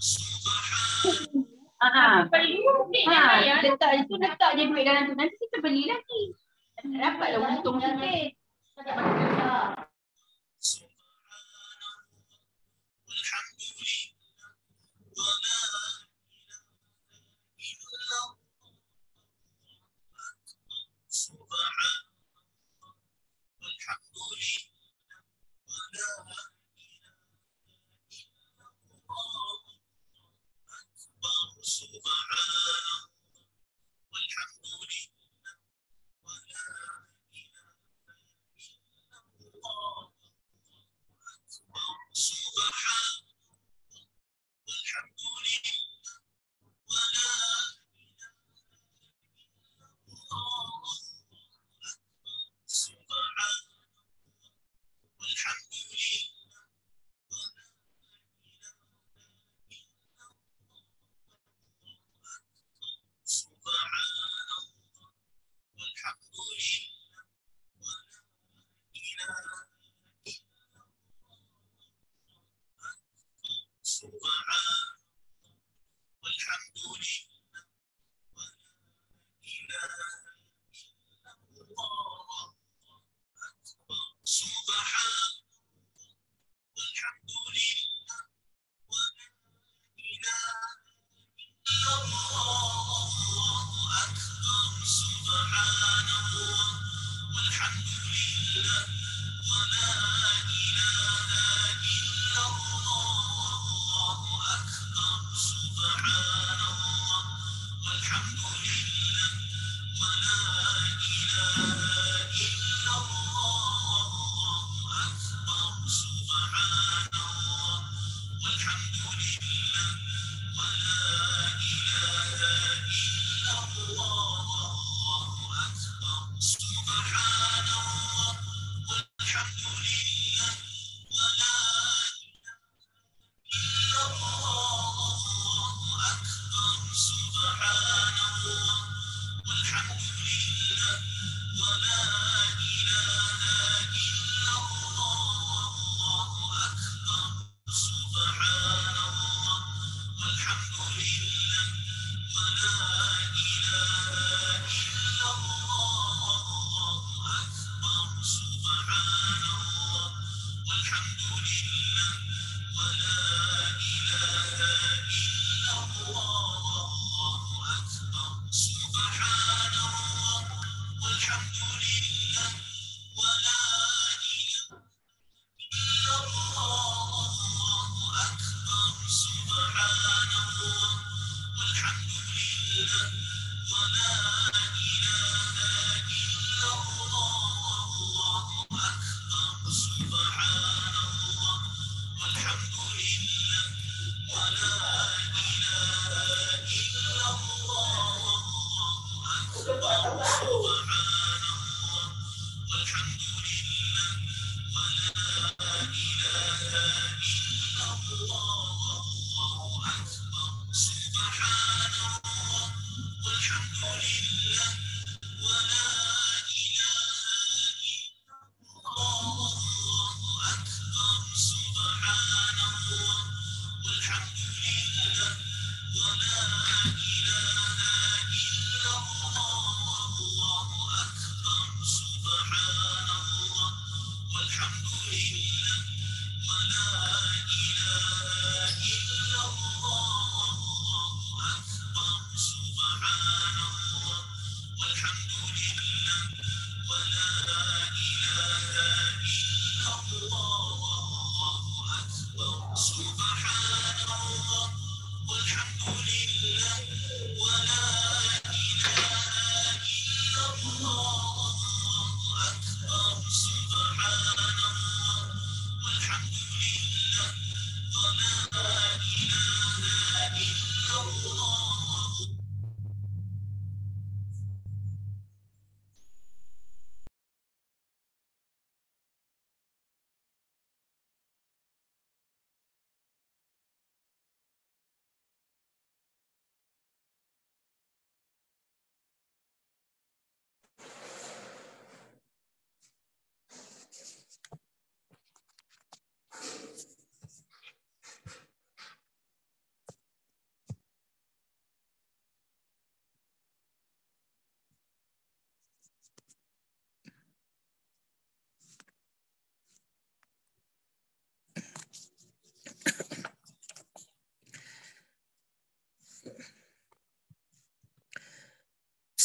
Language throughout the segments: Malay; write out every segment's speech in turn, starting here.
سبحان Perlu duit letak itu, letak je duit dalam tu. Nanti kita beli lagi. Dapatlah untung sikit.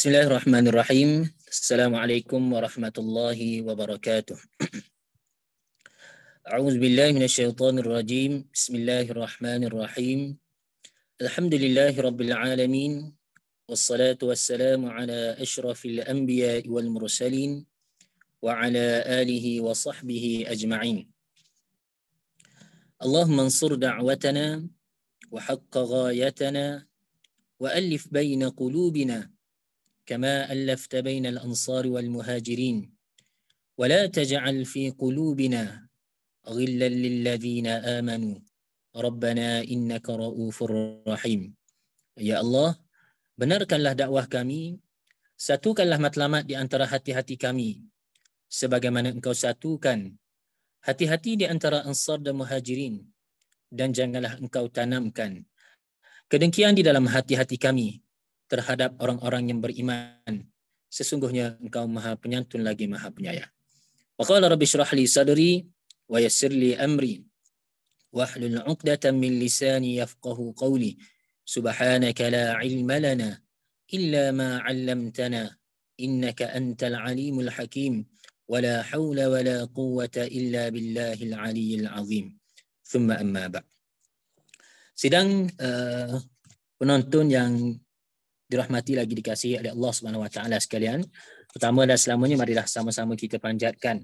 Bismillahirrahmanirrahim. Assalamualaikum warahmatullahi wabarakatuh. A'udzu billahi minasyaitonir rajim. Bismillahirrahmanirrahim. Alhamdulillahirabbil alamin. Wassalatu wassalamu ala asyrafil anbiya'i wal mursalin wa ala alihi wa sahbihi ajma'in. Allahumma ansur da'watana wa haqqa ghayatana wa alif baina qulubina كما ألفت بين الأنصار والمهاجرين ولا تجعل في قلوبنا غلا للذين آمنوا ربنا إنك رؤوف رحيم. Ya Allah, benarkanlah dakwah kami, satukanlah matlamat di antara hati-hati kami, sebagaimana Engkau satukan hati-hati di antara Ansar dan Muhajirin, dan janganlah Engkau tanamkan kedengkian di dalam hati-hati kami terhadap orang-orang yang beriman. Sesungguhnya Engkau Maha Penyantun lagi Maha Penyayang. Wa qala rabbi shrah li sadri wa yassir li amri wahlul 'uqdatam min lisani yafqahu qawli. Subhanaka la 'ilma lana illa ma 'allamtana innaka antal alimul hakim wa la haula wa la quwwata illa billahil aliyyil azim. Thumma amma ba'd. Sidang penonton yang dirahmati lagi dikasihi oleh Allah Subhanahu wa taala sekalian. Pertama dan selamanya marilah sama-sama kita panjatkan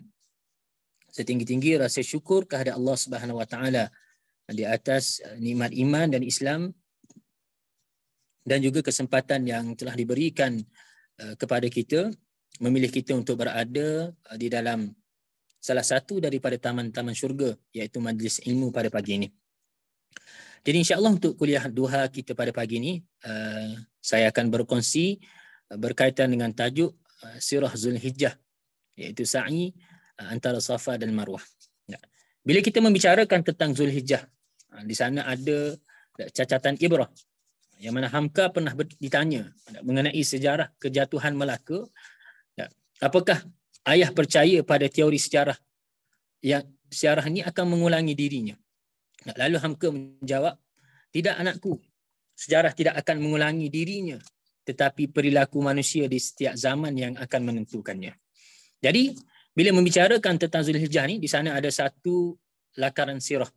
setinggi-tinggi rasa syukur kehadap Allah Subhanahu wa taala di atas nikmat iman dan Islam dan juga kesempatan yang telah diberikan kepada kita, memilih kita untuk berada di dalam salah satu daripada taman-taman syurga, iaitu majlis ilmu pada pagi ini. Jadi insya-Allah untuk kuliah duha kita pada pagi ini, saya akan berkongsi berkaitan dengan tajuk Sirah Zulhijjah, iaitu sa'i antara Safa dan Marwah. Bila kita membicarakan tentang Zulhijjah, di sana ada cacatan ibrah, yang mana Hamka pernah ditanya mengenai sejarah kejatuhan Melaka. Apakah ayah percaya pada teori sejarah yang sejarah ini akan mengulangi dirinya? Lalu Hamka menjawab, tidak anakku, sejarah tidak akan mengulangi dirinya, tetapi perilaku manusia di setiap zaman yang akan menentukannya. Jadi, bila membicarakan tentang Zulhijjah ni, di sana ada satu lakaran sirah.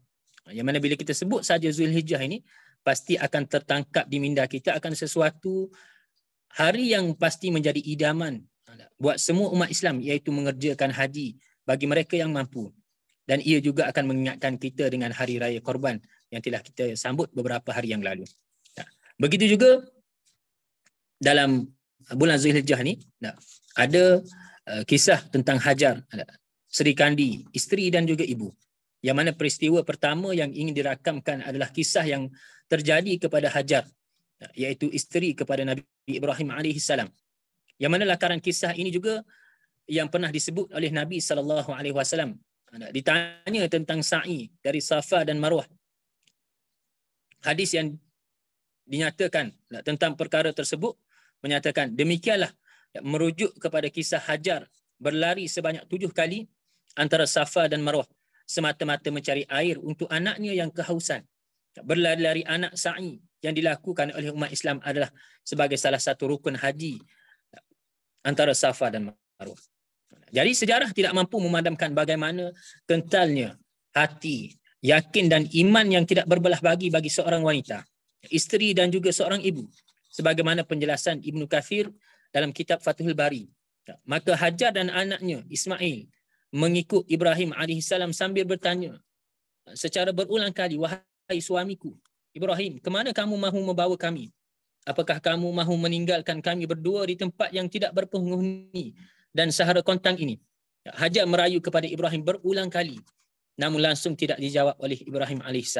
Yang mana bila kita sebut saja Zulhijjah ini, pasti akan tertangkap di minda kita akan sesuatu hari yang pasti menjadi idaman buat semua umat Islam, iaitu mengerjakan haji bagi mereka yang mampu. Dan ia juga akan mengingatkan kita dengan hari raya Korban yang telah kita sambut beberapa hari yang lalu. Begitu juga dalam bulan Zulhijjah ni ada kisah tentang Hajar, Sri Kandi, isteri dan juga ibu. Yang mana peristiwa pertama yang ingin dirakamkan adalah kisah yang terjadi kepada Hajar, iaitu isteri kepada Nabi Ibrahim AS. Yang mana lakaran kisah ini juga yang pernah disebut oleh Nabi SAW. Ditanya tentang sa'i dari Safa dan Marwah. Hadis yang dinyatakan tentang perkara tersebut menyatakan demikianlah, merujuk kepada kisah Hajar berlari sebanyak 7 kali antara Safa dan Marwah semata-mata mencari air untuk anaknya yang kehausan. Berlari-lari anak sa'i yang dilakukan oleh umat Islam adalah sebagai salah satu rukun haji antara Safa dan Marwah. Jadi sejarah tidak mampu memadamkan bagaimana kentalnya hati, yakin dan iman yang tidak berbelah bagi seorang wanita, isteri dan juga seorang ibu. Sebagaimana penjelasan Ibnu Katsir dalam kitab Fathul Bari. Maka Hajar dan anaknya Ismail mengikut Ibrahim AS sambil bertanya secara berulang kali, wahai suamiku Ibrahim, kemana kamu mahu membawa kami? Apakah kamu mahu meninggalkan kami berdua di tempat yang tidak berpenghuni dan sahara kontang ini? Hajar merayu kepada Ibrahim berulang kali, namun langsung tidak dijawab oleh Ibrahim AS.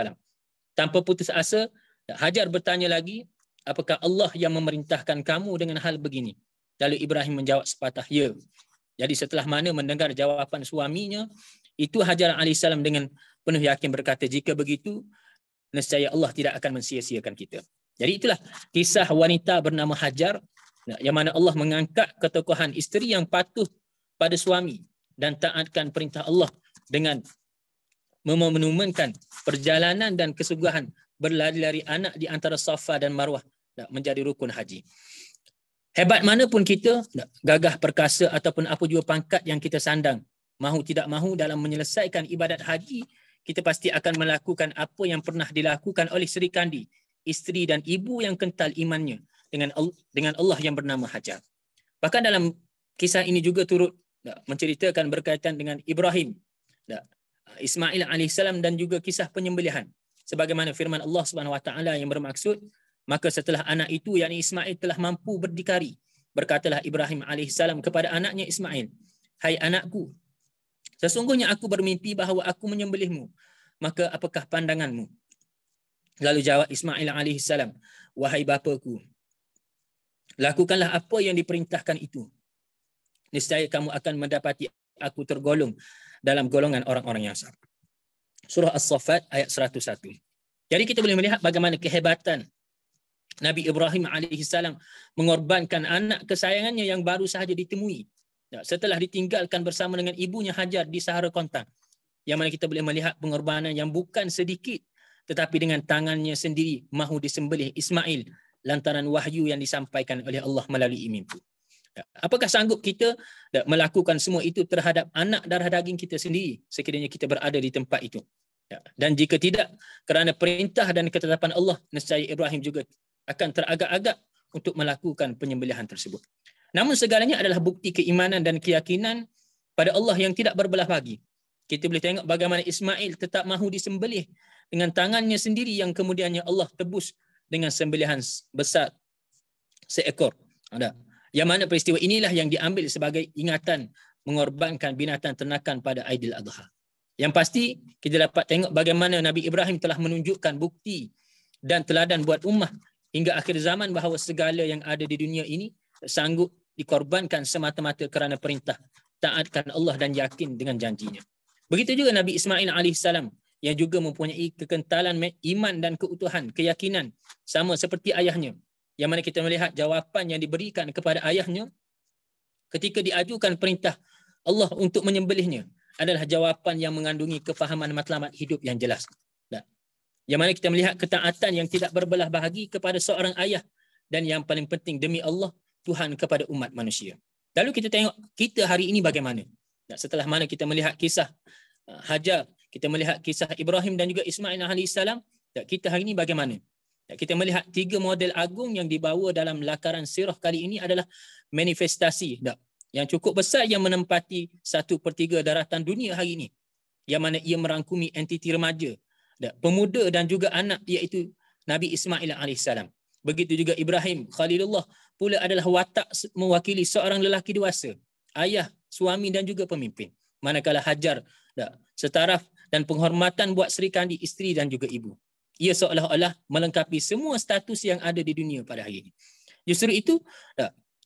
Tanpa putus asa, Hajar bertanya lagi, apakah Allah yang memerintahkan kamu dengan hal begini? Lalu Ibrahim menjawab sepatah ya. Jadi setelah mana mendengar jawapan suaminya, itu Hajar AS dengan penuh yakin berkata, jika begitu, nescaya Allah tidak akan mensia-siakan kita. Jadi itulah kisah wanita bernama Hajar, yang mana Allah mengangkat ketokohan isteri yang patuh pada suami dan taatkan perintah Allah dengan memenuhkan perjalanan dan kesuguhan berlari-lari anak di antara Safa dan Marwah menjadi rukun haji. Hebat mana pun kita, gagah perkasa ataupun apa jua pangkat yang kita sandang, mahu tidak mahu dalam menyelesaikan ibadat haji, kita pasti akan melakukan apa yang pernah dilakukan oleh Sri Kandi, isteri dan ibu yang kental imannya dengan Allah yang bernama Hajar. Bahkan dalam kisah ini juga turut menceritakan berkaitan dengan Ibrahim, Ismail alaihissalam dan juga kisah penyembelihan. Sebagaimana firman Allah Subhanahu wa taala yang bermaksud, maka setelah anak itu, yakni Ismail, telah mampu berdikari, berkatalah Ibrahim alaihissalam kepada anaknya Ismail, "Hai anakku, sesungguhnya aku bermimpi bahawa aku menyembelihmu. Maka apakah pandanganmu?" Lalu jawab Ismail alaihissalam, "Wahai bapaku, lakukanlah apa yang diperintahkan itu. Niscaya kamu akan mendapati aku tergolong dalam golongan orang-orang yang sabar." Surah As-Saffat ayat 101. Jadi kita boleh melihat bagaimana kehebatan Nabi Ibrahim alaihissalam mengorbankan anak kesayangannya yang baru sahaja ditemui setelah ditinggalkan bersama dengan ibunya Hajar di Sahara Kontang. Yang mana kita boleh melihat pengorbanan yang bukan sedikit, tetapi dengan tangannya sendiri mahu disembelih Ismail lantaran wahyu yang disampaikan oleh Allah melalui mimpi. Apakah sanggup kita melakukan semua itu terhadap anak darah daging kita sendiri sekiranya kita berada di tempat itu? Dan jika tidak, kerana perintah dan ketetapan Allah, nescaya Ibrahim juga akan teragak-agak untuk melakukan penyembelihan tersebut. Namun segalanya adalah bukti keimanan dan keyakinan pada Allah yang tidak berbelah bagi. Kita boleh tengok bagaimana Ismail tetap mahu disembelih dengan tangannya sendiri yang kemudiannya Allah tebus dengan sembelihan besar seekor. Yang mana peristiwa inilah yang diambil sebagai ingatan mengorbankan binatang ternakan pada Aidil Adha. Yang pasti kita dapat tengok bagaimana Nabi Ibrahim telah menunjukkan bukti dan teladan buat ummah hingga akhir zaman bahawa segala yang ada di dunia ini sanggup dikorbankan semata-mata kerana perintah, taatkan Allah dan yakin dengan janjinya. Begitu juga Nabi Ismail alaihissalam yang juga mempunyai kekentalan iman dan keutuhan, keyakinan sama seperti ayahnya. Yang mana kita melihat jawapan yang diberikan kepada ayahnya ketika diajukan perintah Allah untuk menyembelihnya adalah jawapan yang mengandungi kefahaman matlamat hidup yang jelas. Yang mana kita melihat ketaatan yang tidak berbelah bahagi kepada seorang ayah, dan yang paling penting demi Allah, Tuhan kepada umat manusia. Lalu kita tengok kita hari ini bagaimana. Setelah mana kita melihat kisah Hajar, kita melihat kisah Ibrahim dan juga Ismail alaihissalam, kita hari ini bagaimana? Kita melihat 3 model agung yang dibawa dalam lakaran sirah kali ini adalah manifestasi yang cukup besar yang menempati 1/3 daratan dunia hari ini. Yang mana ia merangkumi entiti remaja, pemuda dan juga anak, iaitu Nabi Ismail alaihissalam. Begitu juga Ibrahim Khalilullah pula adalah watak mewakili seorang lelaki dewasa, ayah, suami dan juga pemimpin. Manakala Hajar setaraf dan penghormatan buat Sri Kandi, isteri dan juga ibu. Ia seolah-olah melengkapi semua status yang ada di dunia pada hari ini. Justru itu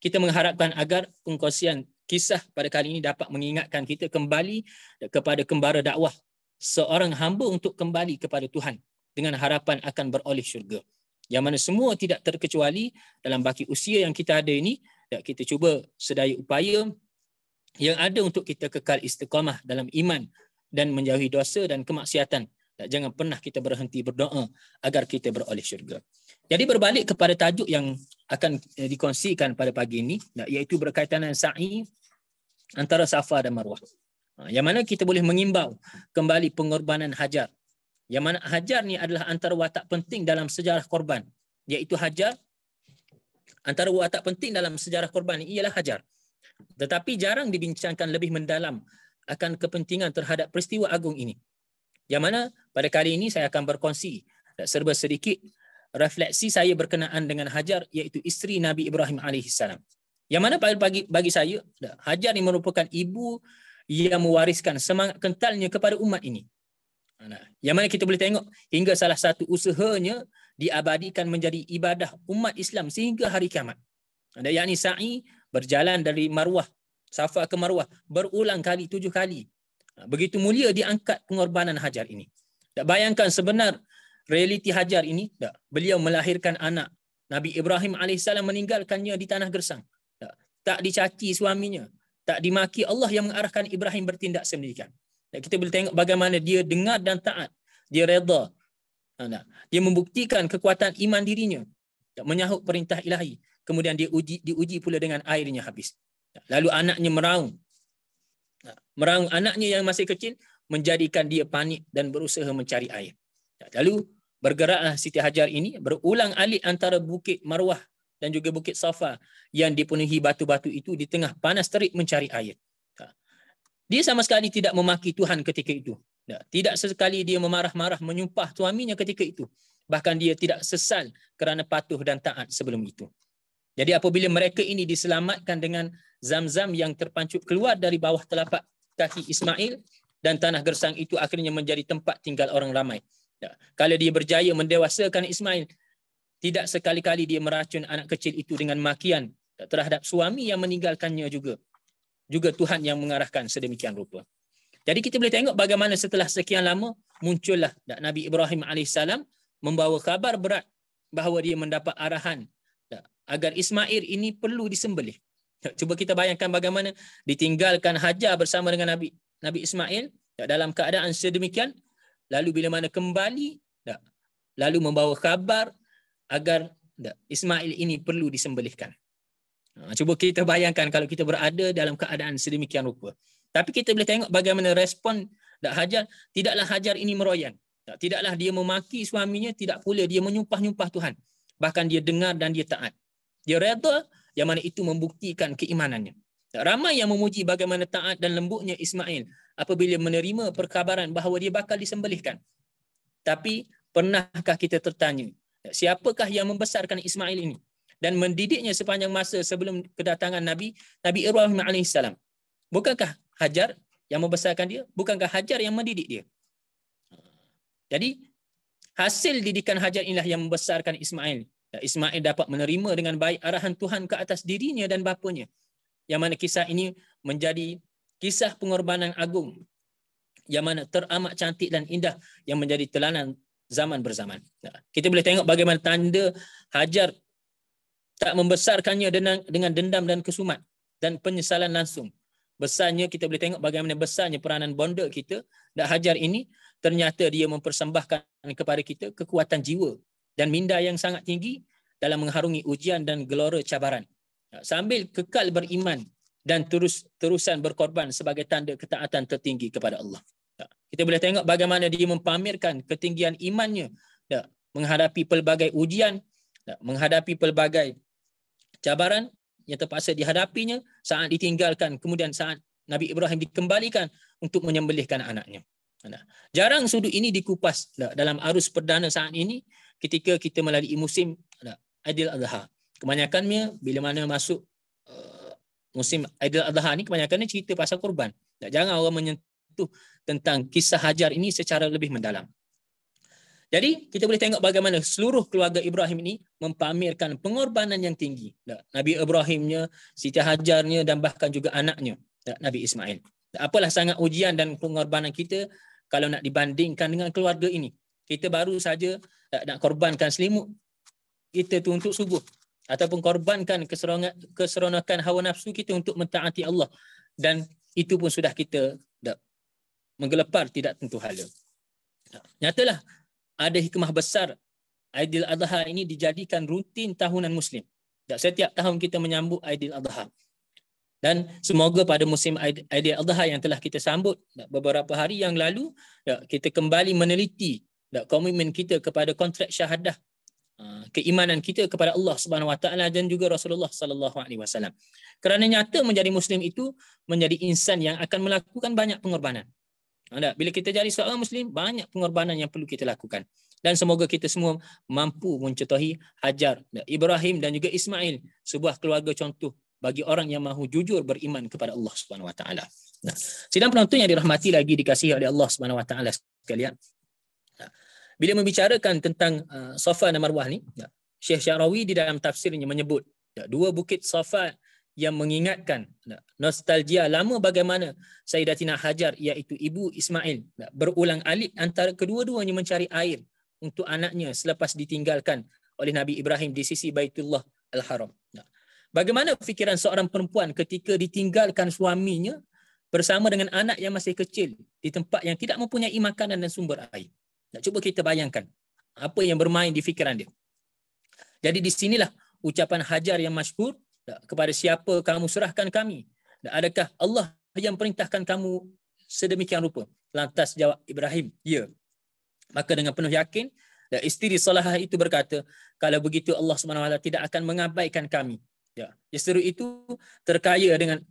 kita mengharapkan agar pengkongsian kisah pada kali ini dapat mengingatkan kita kembali kepada kembara dakwah, seorang hamba untuk kembali kepada Tuhan dengan harapan akan beroleh syurga. Yang mana semua tidak terkecuali dalam baki usia yang kita ada ini, kita cuba sedaya upaya yang ada untuk kita kekal istiqamah dalam iman dan menjauhi dosa dan kemaksiatan. Jangan pernah kita berhenti berdoa agar kita beroleh syurga. Jadi berbalik kepada tajuk yang akan dikongsikan pada pagi ini, iaitu berkaitan dengan sa'i antara Safa dan Marwah. Yang mana kita boleh mengimbau kembali pengorbanan Hajar. Yang mana Hajar ni adalah antara watak penting dalam sejarah korban. Iaitu Hajar, antara watak penting dalam sejarah korban ini ialah Hajar. Tetapi jarang dibincangkan lebih mendalam akan kepentingan terhadap peristiwa agung ini. Yang mana pada kali ini saya akan berkongsi serba sedikit refleksi saya berkenaan dengan Hajar, iaitu isteri Nabi Ibrahim alaihissalam. Yang mana bagi saya, Hajar ini merupakan ibu yang mewariskan semangat kentalnya kepada umat ini. Yang mana kita boleh tengok hingga salah satu usahanya diabadikan menjadi ibadah umat Islam sehingga hari kiamat. Yakni sa'i berjalan dari Marwah, Safa ke Marwah berulang kali, 7 kali. Begitu mulia diangkat pengorbanan Hajar ini. Bayangkan sebenar realiti Hajar ini, beliau melahirkan anak. Nabi Ibrahim alaihissalam meninggalkannya di tanah gersang. Tak dicaci suaminya, tak dimaki, Allah yang mengarahkan Ibrahim bertindak sedemikian. Kita boleh tengok bagaimana dia dengar dan taat. Dia redha. Dia membuktikan kekuatan iman dirinya, menyahut perintah ilahi. kemudian diuji pula dengan airnya habis. Lalu anaknya meraung anaknya yang masih kecil, menjadikan dia panik dan berusaha mencari air. Lalu bergeraklah Siti Hajar ini berulang alik antara Bukit Marwah dan juga Bukit Safa yang dipenuhi batu-batu itu di tengah panas terik mencari air. Dia sama sekali tidak memaki Tuhan ketika itu. Tidak sekali dia memarah-marah menyumpah suaminya ketika itu. Bahkan dia tidak sesal kerana patuh dan taat sebelum itu. Jadi apabila mereka ini diselamatkan dengan Zam-Zam yang terpancut keluar dari bawah telapak kaki Ismail, dan tanah gersang itu akhirnya menjadi tempat tinggal orang ramai. Kalau dia berjaya mendewasakan Ismail, tidak sekali-kali dia meracun anak kecil itu dengan makian terhadap suami yang meninggalkannya juga. Juga Tuhan yang mengarahkan sedemikian rupa. Jadi kita boleh tengok bagaimana setelah sekian lama muncullah Nabi Ibrahim AS membawa kabar berat bahawa dia mendapat arahan agar Ismail ini perlu disembelih. Cuba kita bayangkan bagaimana ditinggalkan Hajar bersama dengan Nabi Ismail dalam keadaan sedemikian, lalu bila mana kembali, lalu membawa kabar agar Ismail ini perlu disembelihkan. Cuba kita bayangkan kalau kita berada dalam keadaan sedemikian rupa. Tapi kita boleh tengok bagaimana respon Hajar. Tidaklah Hajar ini meroyan. Tidaklah dia memaki suaminya, tidak pula dia menyumpah-nyumpah Tuhan. Bahkan dia dengar dan dia taat. Dia reda, yang mana itu membuktikan keimanannya. Ramai yang memuji bagaimana taat dan lembutnya Ismail apabila menerima perkabaran bahawa dia bakal disembelihkan. Tapi pernahkah kita tertanya, siapakah yang membesarkan Ismail ini dan mendidiknya sepanjang masa sebelum kedatangan Nabi Ibrahim AS? Bukankah Hajar yang membesarkan dia? Bukankah Hajar yang mendidik dia? Jadi hasil didikan Hajar inilah yang membesarkan Ismail. Ismail dapat menerima dengan baik arahan Tuhan ke atas dirinya dan bapanya. Yang mana kisah ini menjadi kisah pengorbanan agung yang mana teramat cantik dan indah yang menjadi teladan zaman berzaman. Kita boleh tengok bagaimana tanda Hajar tak membesarkannya dengan dendam dan kesumat dan penyesalan langsung. Besarnya, kita boleh tengok bagaimana besarnya peranan bonda kita. Hajar ini ternyata dia mempersembahkan kepada kita kekuatan jiwa dan minda yang sangat tinggi dalam mengharungi ujian dan gelora cabaran. Sambil kekal beriman dan terusan berkorban sebagai tanda ketaatan tertinggi kepada Allah. Kita boleh tengok bagaimana dia mempamerkan ketinggian imannya menghadapi pelbagai ujian, menghadapi pelbagai cabaran yang terpaksa dihadapinya saat ditinggalkan, kemudian saat Nabi Ibrahim dikembalikan untuk menyembelihkan anaknya. Jarang sudut ini dikupas dalam arus perdana saat ini ketika kita melalui musim Aidil Adha. Kebanyakannya bila mana masuk musim Aidil Adha ni, kebanyakannya cerita pasal korban. Jangan orang menyentuh tentang kisah Hajar ini secara lebih mendalam. Jadi kita boleh tengok bagaimana seluruh keluarga Ibrahim ini mempamerkan pengorbanan yang tinggi. Nabi Ibrahimnya, Siti Hajarnya dan bahkan juga anaknya, Nabi Ismail. Apalah sangat ujian dan pengorbanan kita kalau nak dibandingkan dengan keluarga ini. Kita baru saja nak korbankan selimut kita tu untuk subuh, ataupun korbankan keseronokan hawa nafsu kita untuk mentaati Allah, dan itu pun sudah kita menggelepar tidak tentu hala. Nyatalah ada hikmah besar Aidil Adha ini dijadikan rutin tahunan Muslim. Setiap tahun kita menyambut Aidil Adha. Dan semoga pada musim Aidil Adha yang telah kita sambut beberapa hari yang lalu, kita kembali meneliti komitmen kita kepada kontrak syahadah, keimanan kita kepada Allah Subhanahu Wa Taala dan juga Rasulullah Sallallahu Alaihi Wasallam. Kerana nyata menjadi Muslim itu menjadi insan yang akan melakukan banyak pengorbanan. Bila kita jadi seorang Muslim, banyak pengorbanan yang perlu kita lakukan. Dan semoga kita semua mampu mencontohi Hajar, Ibrahim dan juga Ismail, sebuah keluarga contoh bagi orang yang mahu jujur beriman kepada Allah Subhanahu Wa Taala. Sidang penonton yang dirahmati lagi dikasihi oleh Allah Subhanahu Wa Taala sekalian. Bila membicarakan tentang Safa dan Marwah ni, Syekh Syarawi di dalam tafsirnya menyebut dua bukit Safa yang mengingatkan nostalgia lama bagaimana Sayyidatina Hajar, iaitu ibu Ismail, berulang alik antara kedua-duanya mencari air untuk anaknya selepas ditinggalkan oleh Nabi Ibrahim di sisi Baitullah Al-Haram. Bagaimana fikiran seorang perempuan ketika ditinggalkan suaminya bersama dengan anak yang masih kecil di tempat yang tidak mempunyai makanan dan sumber air. Cuba kita bayangkan apa yang bermain di fikiran dia. Jadi di sinilah ucapan Hajar yang masyhur, kepada siapa kamu serahkan kami? Adakah Allah yang perintahkan kamu sedemikian rupa? Lantas jawab Ibrahim, ya. Maka dengan penuh yakin, isteri Salahah itu berkata, kalau begitu Allah SWT tidak akan mengabaikan kami. Ya, isteri itu terkaya dengan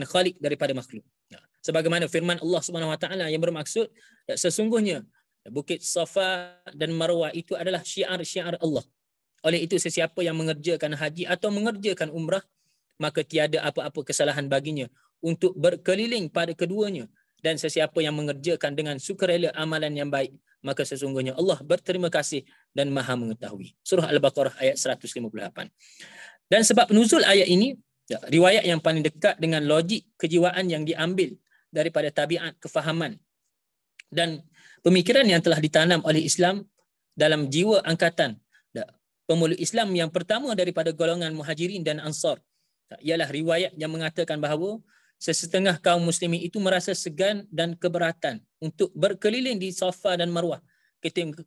Khalik daripada makhluk. Ya, sebagaimana firman Allah SWT yang bermaksud, sesungguhnya Bukit Safa dan Marwah itu adalah syiar-syiar Allah. Oleh itu sesiapa yang mengerjakan haji atau mengerjakan umrah, maka tiada apa-apa kesalahan baginya untuk berkeliling pada keduanya. Dan sesiapa yang mengerjakan dengan sukarela amalan yang baik, maka sesungguhnya Allah berterima kasih dan Maha mengetahui. Surah Al-Baqarah ayat 158. Dan sebab nuzul ayat ini, riwayat yang paling dekat dengan logik kejiwaan yang diambil daripada tabiat kefahaman dan pemikiran yang telah ditanam oleh Islam dalam jiwa angkatan pemeluk Islam yang pertama daripada golongan Muhajirin dan Ansar, ialah riwayat yang mengatakan bahawa sesetengah kaum muslimin itu merasa segan dan keberatan untuk berkeliling di Safa dan Marwah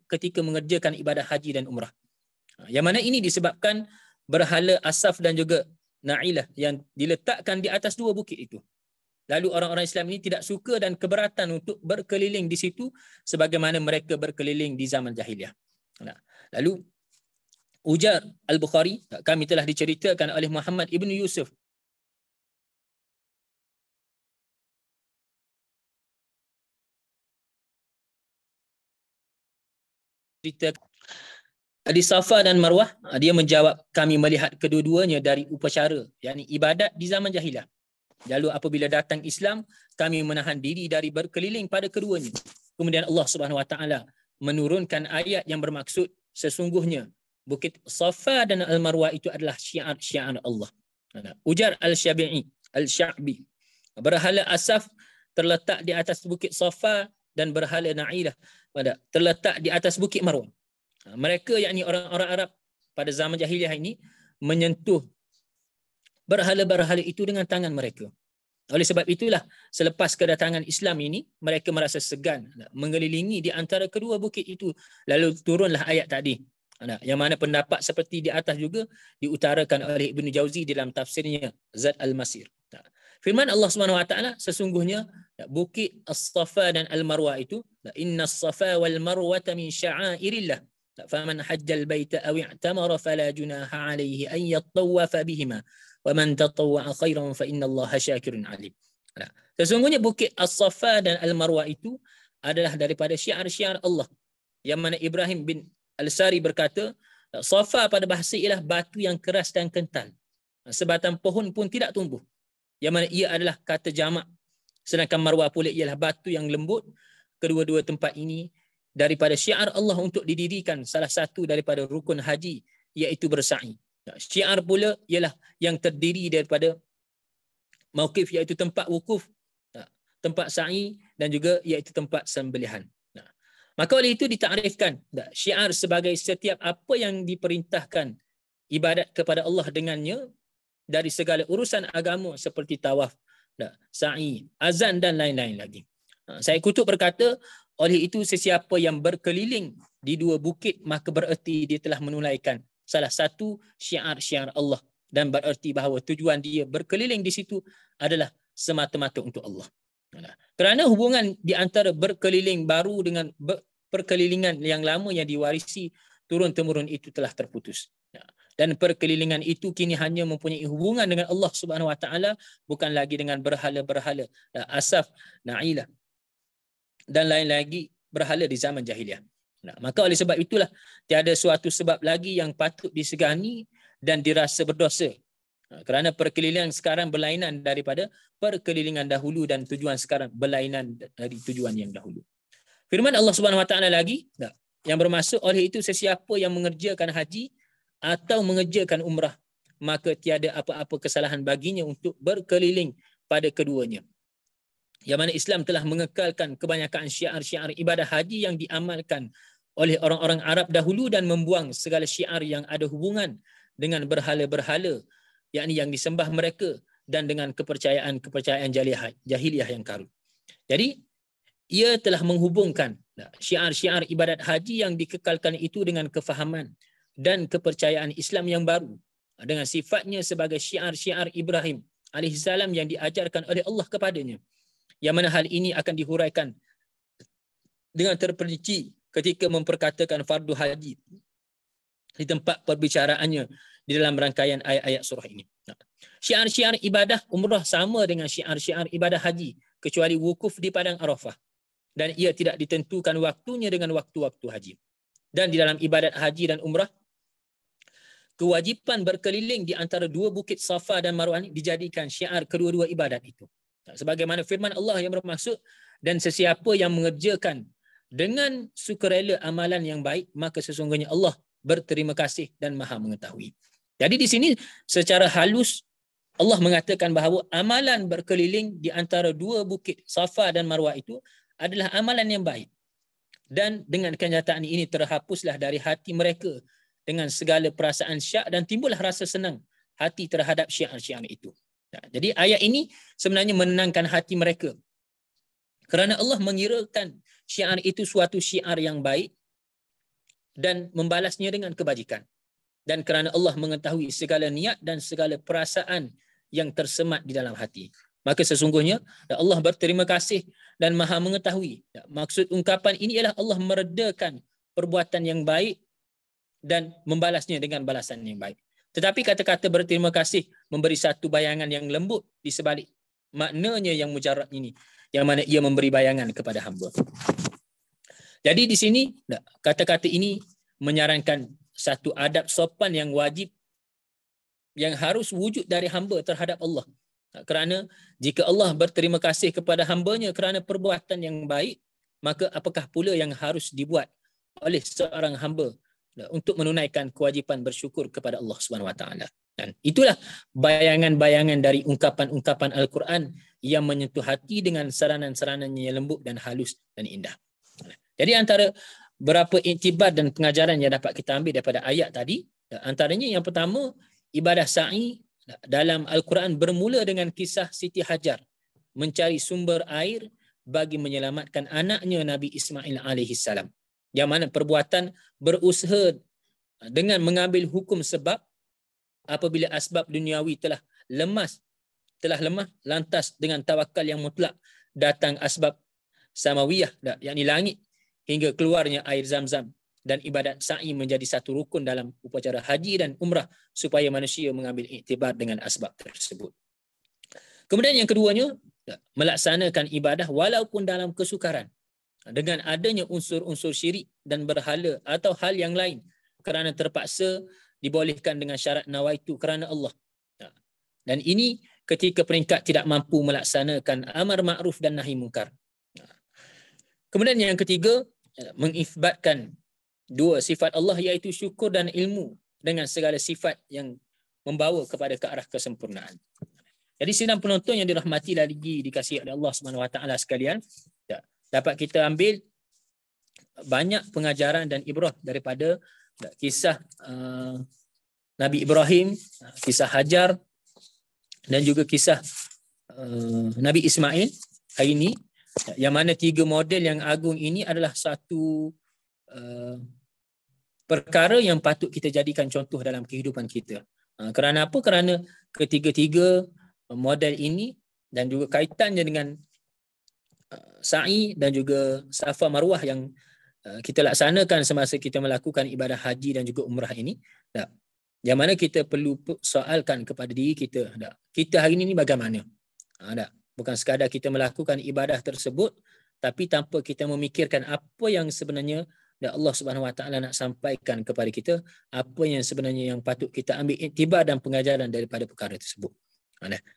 ketika mengerjakan ibadah haji dan umrah. Yang mana ini disebabkan berhala Asaf dan juga Na'ilah yang diletakkan di atas dua bukit itu. Lalu orang-orang Islam ini tidak suka dan keberatan untuk berkeliling di situ sebagaimana mereka berkeliling di zaman jahiliah. Lalu ujar Al-Bukhari, kami telah diceritakan oleh Muhammad ibn Yusuf di Safa dan Marwah, dia menjawab, kami melihat kedua-duanya dari upacara, yakni ibadat di zaman jahiliah. Lalu apabila datang Islam, kami menahan diri dari berkeliling pada keduanya. Kemudian Allah Subhanahu Wa Taala menurunkan ayat yang bermaksud sesungguhnya Bukit Safa dan Al-Marwah itu adalah syiar-syiar Allah. Ujar Al-Sya'bi, berhala Asaf terletak di atas Bukit Safa dan berhala Na'ilah terletak di atas Bukit Marwah. Mereka, yakni orang-orang Arab pada zaman jahiliah ini, menyentuh berhala-berhala itu dengan tangan mereka. Oleh sebab itulah selepas kedatangan Islam ini, mereka merasa segan mengelilingi di antara kedua bukit itu. Lalu turunlah ayat tadi, yang mana pendapat seperti di atas juga diutarakan oleh Ibn Jauzi dalam tafsirnya Zad Al-Masir. Firman Allah SWT, sesungguhnya bukit As-Safa dan Al-Marwah itu, inna as-Safa wal Marwata min sya'airillah faman hajjal baita aw i'tamara fala junaha alayhi an yattawafa bihima wa man tatawwa'a khairan fa innallaha syakirun alim. Sesungguhnya bukit As-Safa dan Al-Marwah itu adalah daripada syiar-syiar Allah. Yang mana Ibrahim bin Al-Sari berkata, Safa pada bahasa ialah batu yang keras dan kental. Sebatang pohon pun tidak tumbuh. Yang mana ia adalah kata jamak. Sedangkan Marwah pula ialah batu yang lembut. Kedua-dua tempat ini daripada syiar Allah untuk didirikan salah satu daripada rukun haji, iaitu bersa'i. Syiar pula ialah yang terdiri daripada mauqif, iaitu tempat wukuf, tempat sa'i dan juga iaitu tempat sembelihan. Maka oleh itu ditakrifkan syiar sebagai setiap apa yang diperintahkan ibadat kepada Allah dengannya dari segala urusan agama seperti tawaf, sa'i, azan dan lain-lain lagi. Said Qutb berkata, oleh itu sesiapa yang berkeliling di dua bukit maka bererti dia telah menunaikan salah satu syiar-syiar Allah, dan bererti bahawa tujuan dia berkeliling di situ adalah semata-mata untuk Allah. Kerana hubungan di antara berkeliling baru dengan perkelilingan yang lama yang diwarisi turun-temurun itu telah terputus. Dan perkelilingan itu kini hanya mempunyai hubungan dengan Allah Subhanahu Wa Taala, bukan lagi dengan berhala-berhala Asaf, Na'ilah dan lain lagi berhala di zaman jahiliah. Maka oleh sebab itulah tiada suatu sebab lagi yang patut disegani dan dirasa berdosa. Kerana perkelilingan sekarang berlainan daripada perkelilingan dahulu dan tujuan sekarang berlainan dari tujuan yang dahulu. Firman Allah Subhanahu Wa Taala lagi yang bermaksud, oleh itu sesiapa yang mengerjakan haji atau mengerjakan umrah, maka tiada apa-apa kesalahan baginya untuk berkeliling pada keduanya. Yang mana Islam telah mengekalkan kebanyakan syiar-syiar ibadah haji yang diamalkan oleh orang-orang Arab dahulu dan membuang segala syiar yang ada hubungan dengan berhala-berhala, yakni yang disembah mereka, dan dengan kepercayaan jahiliah yang karut. Jadi ia telah menghubungkan syiar-syiar ibadat haji yang dikekalkan itu dengan kefahaman dan kepercayaan Islam yang baru dengan sifatnya sebagai syiar-syiar Ibrahim alaihissalam yang diajarkan oleh Allah kepadanya. Yang mana hal ini akan dihuraikan dengan terperinci ketika memperkatakan fardu haji di tempat perbicaraannya di dalam rangkaian ayat-ayat surah ini. Syiar-syiar ibadah umrah sama dengan syiar-syiar ibadah haji kecuali wukuf di padang Arafah, dan ia tidak ditentukan waktunya dengan waktu-waktu haji. Dan di dalam ibadat haji dan umrah, kewajipan berkeliling di antara dua bukit Safa dan Marwah dijadikan syiar kedua-dua ibadat itu. Sebagaimana firman Allah yang bermaksud, dan sesiapa yang mengerjakan dengan sukarela amalan yang baik, maka sesungguhnya Allah berterima kasih dan maha mengetahui. Jadi di sini secara halus Allah mengatakan bahawa amalan berkeliling di antara dua bukit Safa dan Marwah itu adalah amalan yang baik. Dan dengan kenyataan ini terhapuslah dari hati mereka dengan segala perasaan syak dan timbullah rasa senang hati terhadap syiar-syiar itu. Jadi ayat ini sebenarnya menenangkan hati mereka. Kerana Allah mengirakan syiar itu suatu syiar yang baik dan membalasnya dengan kebajikan. Dan kerana Allah mengetahui segala niat dan segala perasaan yang tersemat di dalam hati, maka sesungguhnya Allah berterima kasih dan maha mengetahui. Maksud ungkapan ini ialah Allah meredakan perbuatan yang baik dan membalasnya dengan balasan yang baik. Tetapi kata-kata berterima kasih memberi satu bayangan yang lembut di sebalik maknanya yang mujarrad ini, yang mana ia memberi bayangan kepada hamba. Jadi di sini kata-kata ini menyarankan satu adab sopan yang wajib, yang harus wujud dari hamba terhadap Allah. Kerana jika Allah berterima kasih kepada hambanya kerana perbuatan yang baik, maka apakah pula yang harus dibuat oleh seorang hamba untuk menunaikan kewajipan bersyukur kepada Allah Subhanahu Wa Taala. Dan itulah bayangan-bayangan dari ungkapan-ungkapan Al-Quran yang menyentuh hati dengan saranan-saranannya yang lembut dan halus dan indah. Jadi antara berapa iktibar dan pengajaran yang dapat kita ambil daripada ayat tadi, antaranya yang pertama, ibadah sa'i dalam Al-Quran bermula dengan kisah Siti Hajar mencari sumber air bagi menyelamatkan anaknya Nabi Ismail alaihissalam. Yang mana perbuatan berusaha dengan mengambil hukum sebab apabila asbab duniawi telah lemah, lantas dengan tawakal yang mutlak datang asbab samawiyah, yakni langit, hingga keluarnya air Zam-Zam, dan ibadat sa'i menjadi satu rukun dalam upacara haji dan umrah supaya manusia mengambil iktibar dengan asbab tersebut. Kemudian yang keduanya, melaksanakan ibadah walaupun dalam kesukaran dengan adanya unsur-unsur syirik dan berhala atau hal yang lain, kerana terpaksa dibolehkan dengan syarat nawaitu kerana Allah. Dan ini ketika peringkat tidak mampu melaksanakan amar ma'ruf dan nahi mungkar. Kemudian yang ketiga, mengisbatkan dua sifat Allah, iaitu syukur dan ilmu, dengan segala sifat yang membawa kepada ke arah kesempurnaan. Jadi sidang penonton yang dirahmati lagi dikasihi oleh Allah Subhanahu Wa Taala sekalian, dapat kita ambil banyak pengajaran dan ibrah daripada kisah Nabi Ibrahim, kisah Hajar, dan juga kisah Nabi Ismail hari ini, yang mana tiga model yang agung ini adalah satu perkara yang patut kita jadikan contoh dalam kehidupan kita. Kerana apa? Kerana ketiga-tiga model ini dan juga kaitannya dengan sa'i dan juga Safa Marwah yang kita laksanakan semasa kita melakukan ibadah haji dan juga umrah ini, yang mana kita perlu soalkan kepada diri kita, kita hari ini bagaimana? Bukan sekadar kita melakukan ibadah tersebut, tapi tanpa kita memikirkan apa yang sebenarnya Allah Subhanahu Wa Taala nak sampaikan kepada kita, apa yang sebenarnya yang patut kita ambil iktibar dan pengajaran daripada perkara tersebut.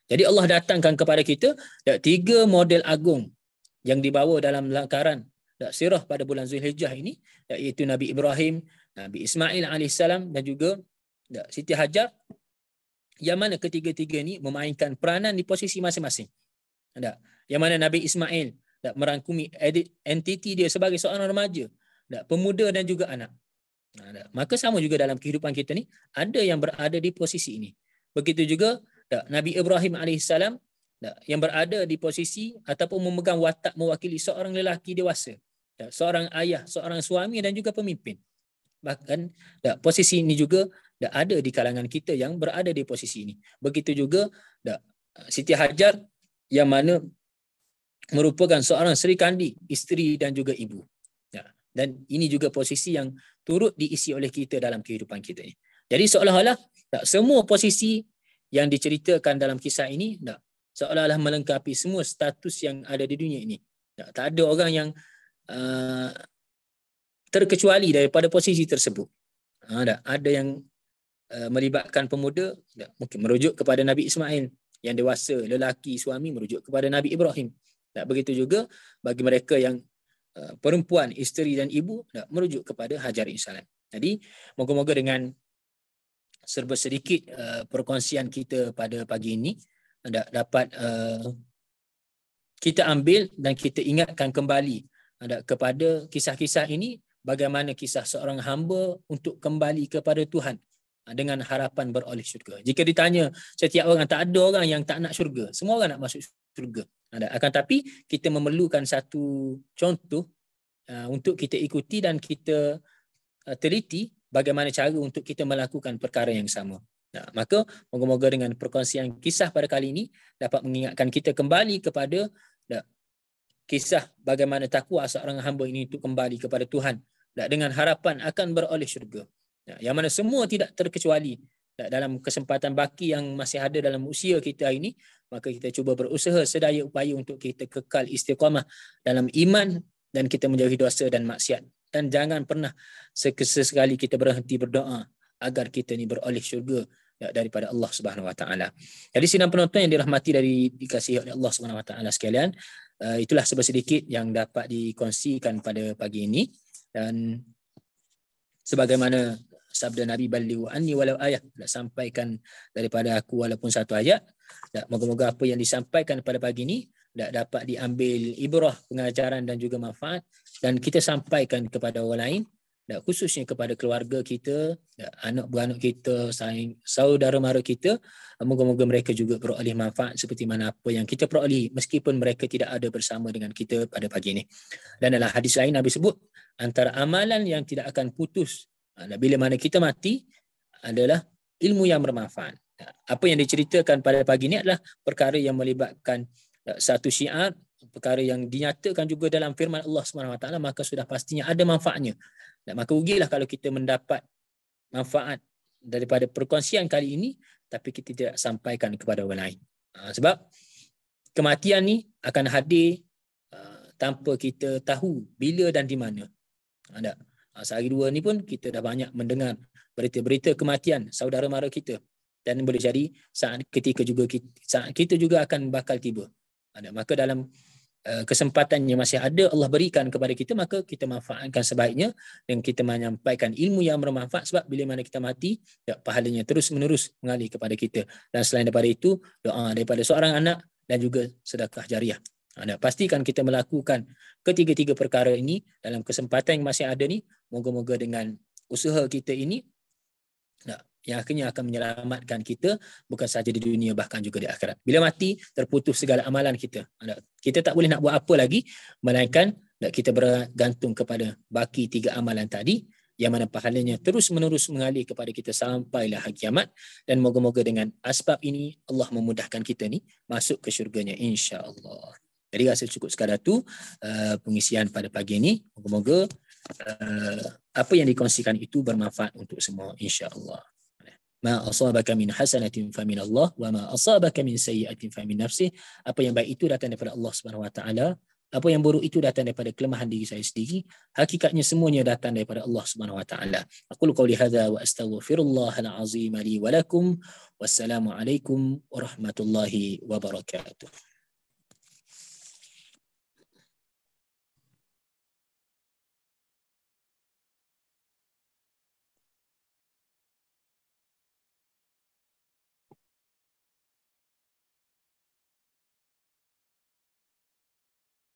Jadi Allah datangkan kepada kita tiga model agung yang dibawa dalam lakaran sirah pada bulan Zulhijjah ini, iaitu Nabi Ibrahim, Nabi Ismail alaihissalam dan juga Siti Hajar, yang mana ketiga-tiga ini memainkan peranan di posisi masing-masing. Yang mana Nabi Ismail merangkumi entiti dia sebagai seorang remaja, pemuda dan juga anak. Maka sama juga dalam kehidupan kita ni, ada yang berada di posisi ini. Begitu juga Nabi Ibrahim alaihissalam yang berada di posisi ataupun memegang watak mewakili seorang lelaki dewasa, seorang ayah, seorang suami dan juga pemimpin. Bahkan posisi ini juga ada di kalangan kita yang berada di posisi ini. Begitu juga Siti Hajar yang mana merupakan seorang Sri Kandi, isteri dan juga ibu. Dan ini juga posisi yang turut diisi oleh kita dalam kehidupan kita ini. Jadi seolah-olah semua posisi yang diceritakan dalam kisah ini seolah-olah melengkapi semua status yang ada di dunia ini. Tak ada orang yang terkecuali daripada posisi tersebut. Ada yang melibatkan pemuda, mungkin merujuk kepada Nabi Ismail. Yang dewasa, lelaki, suami merujuk kepada Nabi Ibrahim. Begitu juga bagi mereka yang perempuan, isteri dan ibu merujuk kepada Hajar AS. Jadi moga-moga dengan serba sedikit perkongsian kita pada pagi ini dapat kita ambil dan kita ingatkan kembali kepada kisah-kisah ini, bagaimana kisah seorang hamba untuk kembali kepada Tuhan dengan harapan beroleh syurga. Jika ditanya setiap orang, tak ada orang yang tak nak syurga. Semua orang nak masuk syurga. Akan tapi kita memerlukan satu contoh untuk kita ikuti dan kita teliti bagaimana cara untuk kita melakukan perkara yang sama. Maka moga-moga dengan perkongsian kisah pada kali ini dapat mengingatkan kita kembali kepada kisah bagaimana takwa seorang hamba ini untuk kembali kepada Tuhan dengan harapan akan beroleh syurga. Yang mana semua tidak terkecuali dalam kesempatan baki yang masih ada dalam usia kita ini, maka kita cuba berusaha sedaya upaya untuk kita kekal istiqamah dalam iman dan kita menjauhi dosa dan maksiat. Dan jangan pernah sesekali kita berhenti berdoa agar kita ni beroleh syurga daripada Allah Subhanahu Wa Taala. Jadi sidang penonton yang dirahmati dikasihi oleh Allah Subhanahu Wa Taala sekalian, itulah sedikit yang dapat dikongsikan pada pagi ini. Dan sebagaimana sabda Nabi, balighu anni walau ayat, sampaikan daripada aku walaupun satu ayat. Moga-moga apa yang disampaikan pada pagi ini dapat diambil ibrah, pengajaran dan juga manfaat, dan kita sampaikan kepada orang lain, khususnya kepada keluarga kita, anak beranak kita, saudara mara kita. Moga-moga mereka juga beroleh manfaat seperti mana apa yang kita peroleh meskipun mereka tidak ada bersama dengan kita pada pagi ini. Dan dalam hadis lain Nabi sebut antara amalan yang tidak akan putus bila mana kita mati adalah ilmu yang bermanfaat. Apa yang diceritakan pada pagi ini adalah perkara yang melibatkan satu syiar, perkara yang dinyatakan juga dalam firman Allah SWT, maka sudah pastinya ada manfaatnya. Maka rugilah kalau kita mendapat manfaat daripada perkongsian kali ini tapi kita tidak sampaikan kepada orang lain. Sebab kematian ni akan hadir tanpa kita tahu bila dan di mana. Sehari dua ni pun kita dah banyak mendengar berita-berita kematian saudara mara kita, dan boleh jadi saat kita juga akan bakal tiba. Maka dalam kesempatan yang masih ada Allah berikan kepada kita, maka kita manfaatkan sebaiknya dan kita menyampaikan ilmu yang bermanfaat, sebab bila mana kita mati pahalanya terus menerus mengalir kepada kita. Dan selain daripada itu, doa daripada seorang anak dan juga sedekah jariah. Pastikan kita melakukan ketiga-tiga perkara ini dalam kesempatan yang masih ada ni. Moga-moga dengan usaha kita ini yang akhirnya akan menyelamatkan kita bukan sahaja di dunia, bahkan juga di akhirat. Bila mati, terputus segala amalan kita. Kita tak boleh nak buat apa lagi melainkan kita bergantung kepada baki tiga amalan tadi, yang mana pahalanya terus menerus mengalir kepada kita sampailah hari kiamat. Dan moga-moga dengan asbab ini Allah memudahkan kita ni masuk ke syurganya, insya-Allah. Jadi rasa cukup sekadar tu pengisian pada pagi ini. Moga-moga apa yang dikongsikan itu bermanfaat untuk semua, insya-Allah. Ma asabaka min hasanatin fa min Allah wa ma asabaka min sayyi'atin fa min nafsih. Apa yang baik itu datang daripada Allah Subhanahu Wa Taala. Apa yang buruk itu datang daripada kelemahan diri saya sendiri. Hakikatnya semuanya datang daripada Allah Subhanahu Wa Taala. Aqulu qawli hadza wa astaghfirullahal azim li wa lakum. Wassalamu alaikum warahmatullahi wabarakatuh.